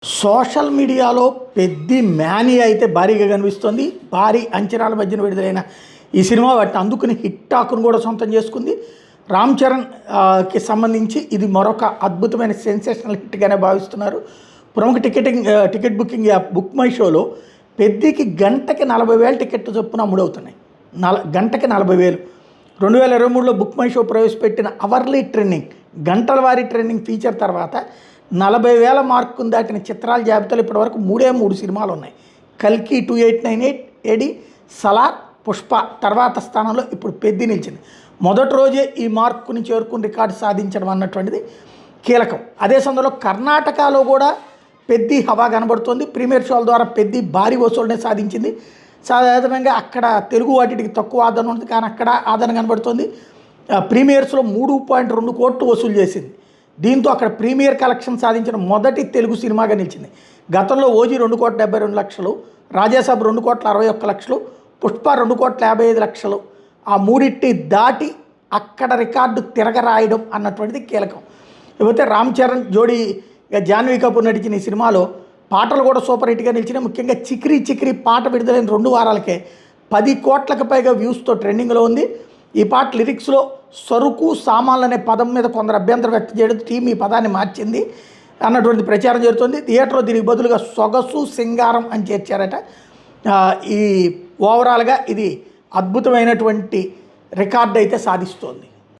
Social మీడియాలో పెద్ద mania అయితే భారీగా కనిపిస్తుంది. భారీ అంచనాల మధ్యన విడుదలైన ఈ సినిమా వాటిని అందుకుని హిట్ టాక్ను కూడా సొంతం చేసుకుంది. రామ్ చరణ్ కి సంబంధించి ఇది మరొక అద్భుతమైన సెన్సేషనల్ హిట్గానే భావిస్తున్నారు. ప్రముఖ ticket booking app book my షోలో పెద్దికి గంటకి 40,000 టికెట్లు చొప్పున అమ్ముడవుతున్నాయి. గంటకి 40,000. 2023లో బుక్ మై షో ప్రవేశపెట్టిన అవర్లీ ట్రెండింగ్ గంటల వారీ ట్రెండింగ్ ఫీచర్ తర్వాత 40,000 మార్కును దాటిన చిత్రాల జాబితాలో ఇప్పటివరకు 3 సినిమాలు ఉన్నాయి. కల్కి 2898, ఎడి, సలార్, పుష్ప తర్వాత స్థానంలో ఇప్పుడు పెద్ది నిలిచింది. మొదటి రోజే ఈ మార్కుని చేరుకుని రికార్డు సాధించడం అన్నటువంటిది కీలకం. అదే సమయంలో కర్ణాటకలో కూడా పెద్ది హవా కనబడుతుంది. ప్రీమియర్ షోల ద్వారా పెద్ది భారీ వసూలునే సాధించింది. సాధారణంగా అక్కడ తెలుగు వాటికి తక్కువ ఆదరణ ఉంది, కానీ అక్కడ ఆదరణ కనబడుతుంది. ప్రీమియర్స్లో 3.2 కోట్లు వసూలు చేసింది. దీంతో అక్కడ ప్రీమియర్ కలెక్షన్ సాధించిన మొదటి తెలుగు సినిమాగా నిలిచింది. గతంలో ఓజీ 2,72,00,000, రాజాసాబ్ 2,61,00,000, పుష్ప 2,55,00,000 ఆ మూడింటి దాటి అక్కడ రికార్డు తిరగరాయడం అన్నటువంటిది కీలకం. లేకపోతే రామ్ చరణ్ జోడీ జాన్వీ కపూర్ నటించిన ఈ సినిమాలో పాటలు కూడా సూపర్ హిట్గా నిలిచినాయి. ముఖ్యంగా చిక్రీ చిక్రీ పాట విడుదలైన 2 వారాలకే 10 కోట్లకు పైగా వ్యూస్తో ట్రెండింగ్లో ఉంది. ఈ పాట లిరిక్స్లో సరుకు సామాన్లు అనే పదం మీద కొందరు అభ్యంతరం వ్యక్తం చేయడం, టీం ఈ పదాన్ని మార్చింది అన్నటువంటి ప్రచారం జరుగుతుంది. థియేటర్లో దీనికి బదులుగా సొగసు సింగారం అని చేర్చారట. ఈ ఓవరాల్గా ఇది అద్భుతమైనటువంటి రికార్డు అయితే సాధిస్తోంది.